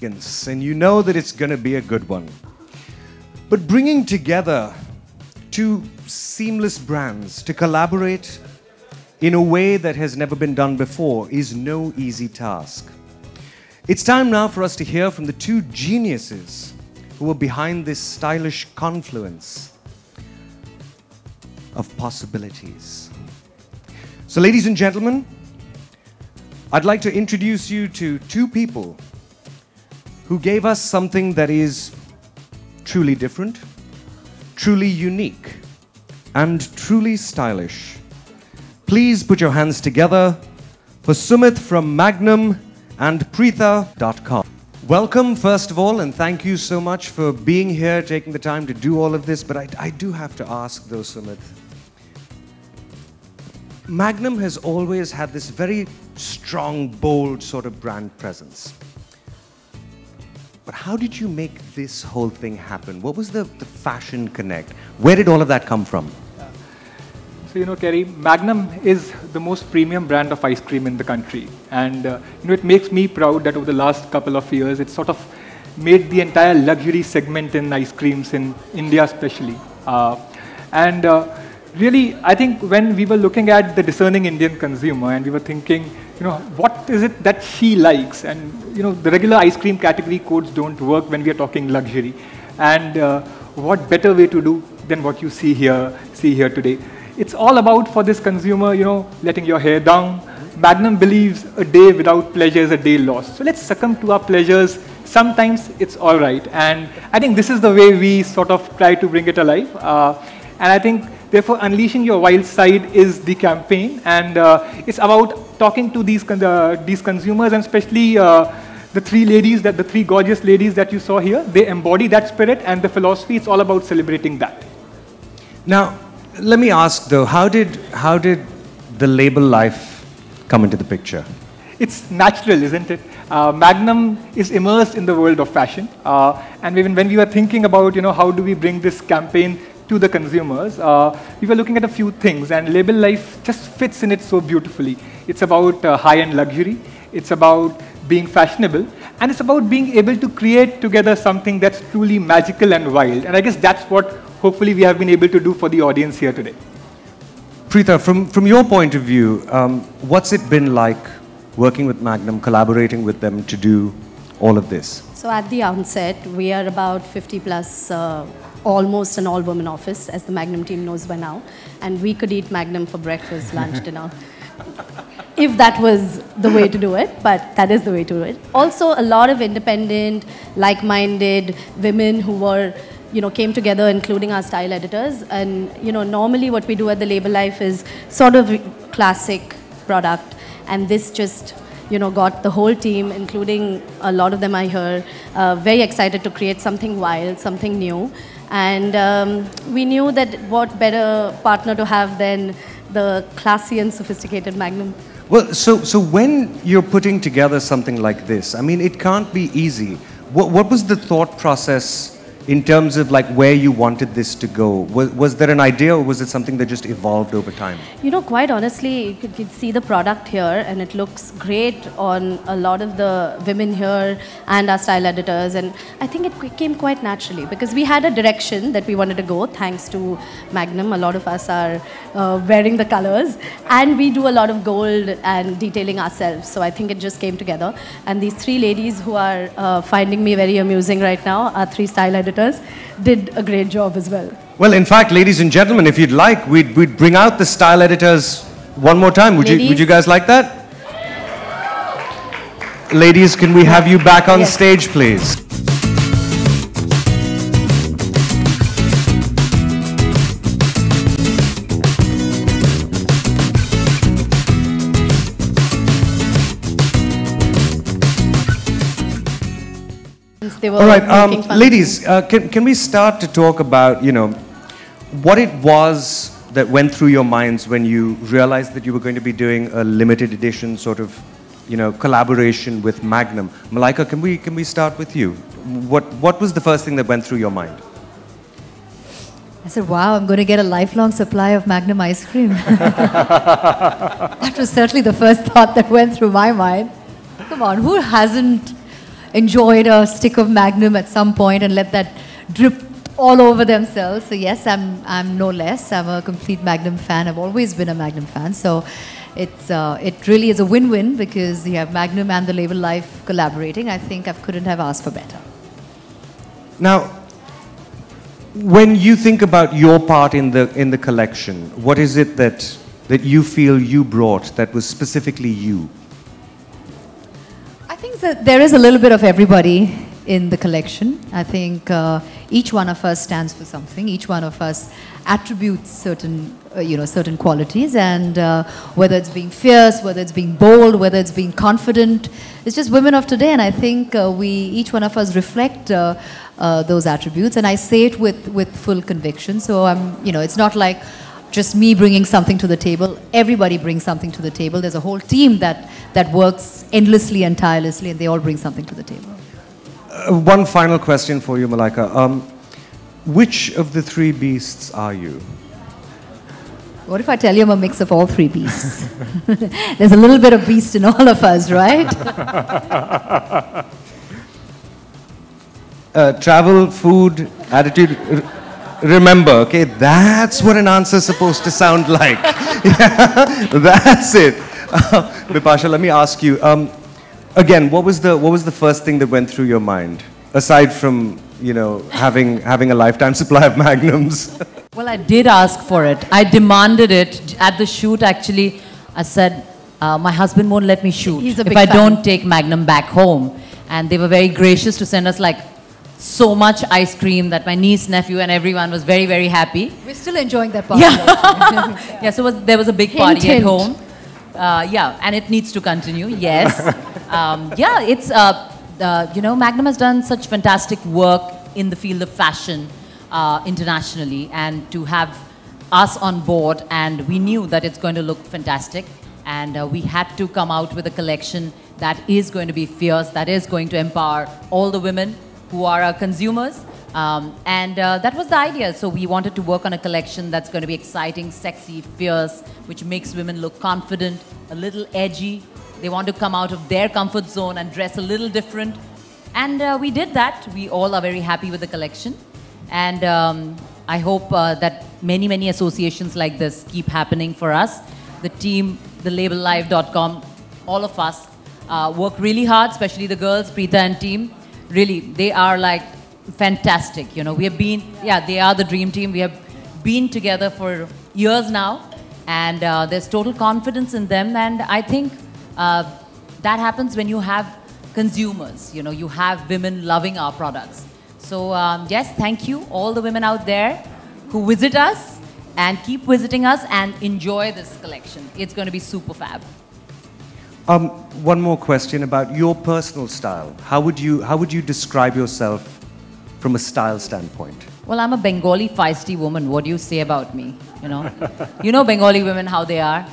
and you know that it's going to be a good one. But bringing together two seamless brands to collaborate in a way that has never been done before is no easy task. It's time now for us to hear from the two geniuses who are behind this stylish confluence of possibilities. So, ladies and gentlemen, I'd like to introduce you to two people who gave us something that is truly different, truly unique, and truly stylish. Please put your hands together for Sumit from Magnum and Preetha.com. Welcome, first of all, and thank you so much for being here, taking the time to do all of this. But I do have to ask, though, Sumit, Magnum has always had this very strong, bold sort of brand presence. But how did you make this whole thing happen? What was the fashion connect? Where did all of that come from? So, you know, Kerry, Magnum is the most premium brand of ice cream in the country. And, it makes me proud that over the last couple of years, it's sort of made the entire luxury segment in ice creams in India especially. Really, I think when we were looking at the discerning Indian consumer and we were thinking, what is it that she likes? And, the regular ice cream category codes don't work when we are talking luxury. And what better way to do than what you see here today? It's all about, for this consumer, letting your hair down. Magnum believes a day without pleasure is a day lost. So let's succumb to our pleasures. Sometimes it's all right. And I think this is the way we sort of try to bring it alive. And I think, therefore, Unleashing Your Wild Side is the campaign. And it's about talking to these consumers, and especially the three gorgeous ladies that you saw here. They embody that spirit and the philosophy. It's all about celebrating that. Now, let me ask, though, how did the label life come into the picture? It's natural, isn't it? Magnum is immersed in the world of fashion. And even when we were thinking about, how do we bring this campaign to the consumers, we were looking at a few things, and label life just fits in it so beautifully. It's about high-end luxury, it's about being fashionable, and it's about being able to create together something that's truly magical and wild. And I guess that's what hopefully we have been able to do for the audience here today. Preetha, from your point of view, what's it been like working with Magnum, collaborating with them to do all of this? So at the outset, we are about 50 plus, almost an all-woman office, as the Magnum team knows by now. And we could eat Magnum for breakfast, lunch, dinner, if that was the way to do it, but that is the way to do it. Also, a lot of independent, like-minded women who were, came together, including our style editors. And, normally what we do at the Label Life is sort of classic product. And this just, got the whole team, including a lot of them are here, very excited to create something wild, something new. And we knew that what better partner to have than the classy and sophisticated Magnum. Well, so when you're putting together something like this, I mean, it can't be easy. What was the thought process in terms of like where you wanted this to go? Was there an idea, or was it something that just evolved over time? Quite honestly, you could see the product here, and it looks great on a lot of the women here and our style editors. And I think it came quite naturally because we had a direction that we wanted to go, thanks to Magnum. A lot of us are wearing the colors, and we do a lot of gold and detailing ourselves. So I think it just came together. And these three ladies who are finding me very amusing right now, our three style editors, did a great job as well. Well, in fact, ladies and gentlemen, if you'd like, we'd bring out the style editors one more time. Would you guys like that? Ladies, can we have you back on stage, please? All right, ladies, can we start to talk about, what it was that went through your minds when you realized that you were going to be doing a limited edition sort of, collaboration with Magnum? Malaika, can we start with you? What was the first thing that went through your mind? I said, wow, I'm going to get a lifelong supply of Magnum ice cream. That was certainly the first thought that went through my mind. Come on, who hasn't enjoyed a stick of Magnum at some point and let that drip all over themselves. So yes, I'm no less. I'm a complete Magnum fan. I've always been a Magnum fan. So it really is a win-win because you have Magnum and the label Life collaborating. I think I couldn't have asked for better. Now, when you think about your part in the collection, what is it that you feel you brought that was specifically you? I think that there is a little bit of everybody in the collection. I think each one of us stands for something. Each one of us attributes certain, certain qualities, and whether it's being fierce, whether it's being bold, whether it's being confident, it's just women of today. And I think each one of us reflect those attributes, and I say it with full conviction. So it's not like just me bringing something to the table. Everybody brings something to the table. There's a whole team that works endlessly and tirelessly, and they all bring something to the table. One final question for you, Malaika. Which of the three beasts are you? What if I tell you I'm a mix of all three beasts? There's a little bit of beast in all of us, right? Travel, food, attitude. Remember, okay, that's what an answer's supposed to sound like. Yeah, that's it. Bipasha, let me ask you. Again, what was the first thing that went through your mind, aside from having a lifetime supply of Magnums? Well, I did ask for it. I demanded it at the shoot. Actually, I said my husband won't let me shoot if I don't take Magnum back home, and they were very gracious to send us like so much ice cream that my niece, nephew, and everyone was very, very happy. We're still enjoying that party. Yeah, yeah. So there was a big party at home. Yeah, and it needs to continue. Yes. Yeah, it's Magnum has done such fantastic work in the field of fashion internationally, and to have us on board, and we knew that it's going to look fantastic, and we had to come out with a collection that is going to be fierce, that is going to empower all the women who are our consumers, and that was the idea. So we wanted to work on a collection that's going to be exciting, sexy, fierce, which makes women look confident, a little edgy. They want to come out of their comfort zone and dress a little different. And we did that. We all are very happy with the collection. And I hope that many, many associations like this keep happening for us. The team, the labellive.com, all of us work really hard, especially the girls, Preeta and team. Really, they are like fantastic. We have been, they are the dream team. We have been together for years now, and there's total confidence in them. And I think that happens when you have consumers. You have women loving our products. So yes, thank you, all the women out there who visit us and keep visiting us and enjoy this collection. It's going to be super fab. One more question about your personal style. How would you describe yourself from a style standpoint? Well, I'm a Bengali feisty woman. What do you say about me? You know Bengali women, how they are.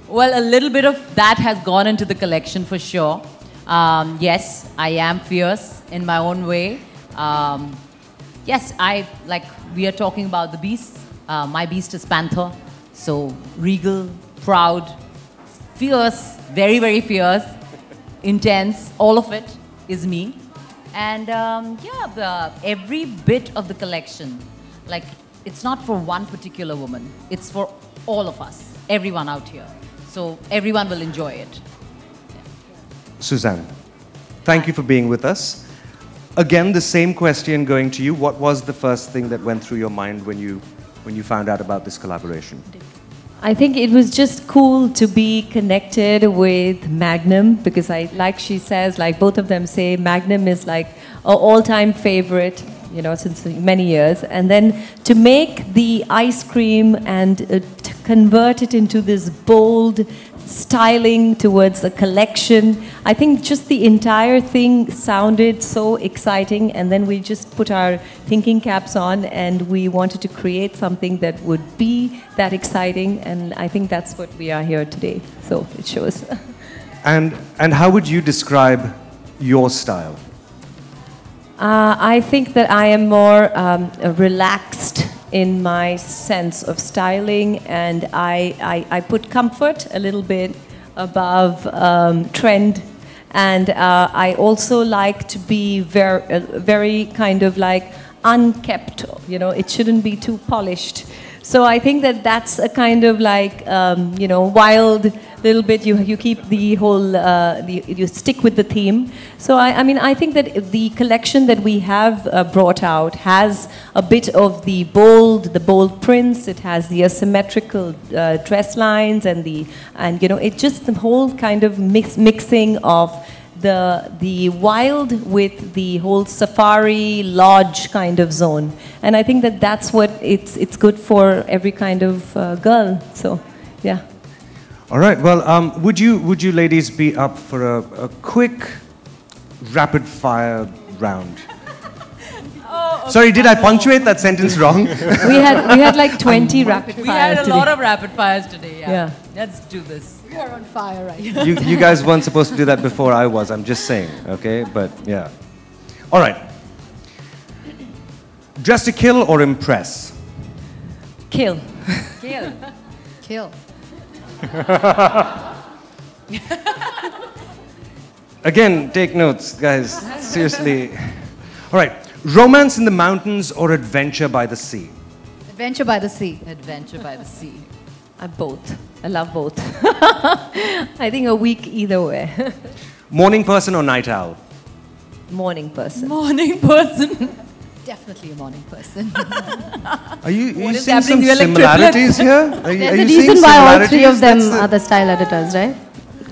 Well, a little bit of that has gone into the collection for sure. Yes, I am fierce in my own way. Yes, we are talking about the beasts. My beast is Panther. So regal, proud, fierce, very, very fierce, intense, all of it is me. And every bit of the collection, it's not for one particular woman, it's for all of us, everyone out here. So everyone will enjoy it. Sussanne, thank you for being with us. Again, the same question going to you. What was the first thing that went through your mind when you found out about this collaboration? I think it was just cool to be connected with Magnum, because like she says, like both of them say, Magnum is like an all-time favorite, since many years. And then to make the ice cream and to convert it into this bold styling towards a collection, I think just the entire thing sounded so exciting, and then we just put our thinking caps on and we wanted to create something that would be that exciting, and I think that's what we are here today, so it shows. And how would you describe your style? I think that I am more relaxed in my sense of styling, and I put comfort a little bit above trend And I also like to be very kind of like unkept, you know, it shouldn't be too polished. So I think that that's a kind of like, you know, wild little bit, you keep the whole, you stick with the theme. So I mean, I think that the collection that we have brought out has a bit of the bold prints, it has the asymmetrical dress lines and you know, it just the whole kind of mixing of the wild with the whole safari lodge kind of zone, and I think that that's what it's good for every kind of girl. So, yeah. All right. Well, would you ladies be up for a quick rapid fire round? Oh, okay. Sorry, did I punctuate that sentence wrong? we had like 20 rapid fires. We had a today. lot of rapid fires today. Yeah. Let's do this. You're on fire right now. You guys weren't supposed to do that before I was. I'm just saying, okay? But yeah. All right. Dress to kill or impress? Kill. Kill. Kill. Again, take notes, guys. Seriously. All right. Romance in the mountains or adventure by the sea? Adventure by the sea. Adventure by the sea. Both. I love both. I think a week either way. Morning person or night owl? Morning person. Morning person. Definitely a morning person. Are you is seeing some happening? You're like similarities here? Are you There's a seeing reason why all three of similarities? them That's the- are the style editors, right?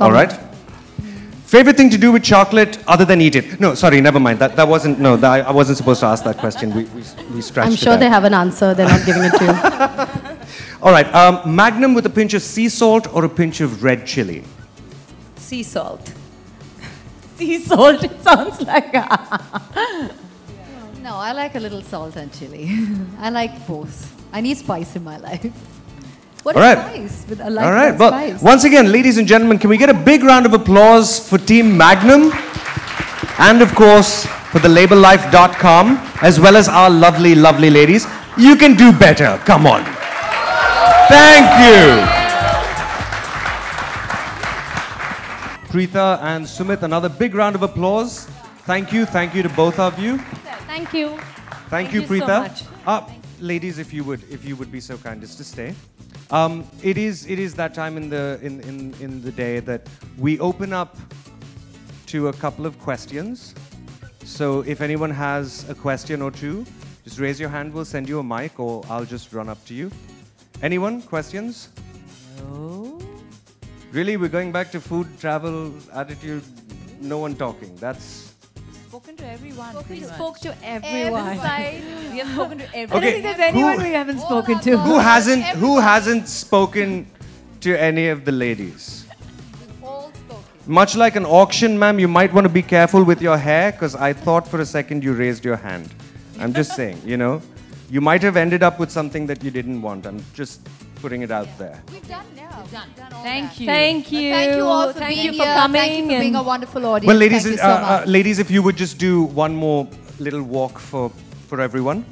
All right. Favorite thing to do with chocolate other than eat it? No, sorry, never mind. That wasn't, no, I wasn't supposed to ask that question. We scratched I'm it sure out. they have an answer. They're not giving it to you. All right. Magnum with a pinch of sea salt or a pinch of red chili? Sea salt. Sea salt, it sounds like. No, I like a little salt and chili. I like both. I need spice in my life. What All is right. spice? With, I like All right. that Well, spice. once again, ladies and gentlemen, can we get a big round of applause for Team Magnum? And of course, for the labellife.com, as well as our lovely, lovely ladies. You can do better. Come on. Thank you. Preetha and Sumit, another big round of applause. Thank you to both of you. Thank you. Thank you, you Preetha. so much. Ladies, if you would be so kind as to stay. It is that time in the day that we open up to a couple of questions. So if anyone has a question or two, just raise your hand. We'll send you a mic, or I'll just run up to you. Anyone? Questions? No. Really, we're going back to food, travel, attitude. No one talking. That's. Spoken to everyone. We pretty spoke much. to everyone. We have spoken to I everyone. don't think there's anyone Who- we haven't spoken to. Who hasn't spoken to any of the ladies? All spoken. Much like an auction, ma'am, you might want to be careful with your hair, because I thought for a second you raised your hand. I'm just saying, you know. You might have ended up with something that you didn't want. I'm just putting it out there. We've done now. We've done all Thank that. you. Thank you. Thank you all for Thank being you for here. coming. Thank you for being a wonderful audience. Well, ladies, Thank you so much. ladies, if you would just do one more little walk for everyone.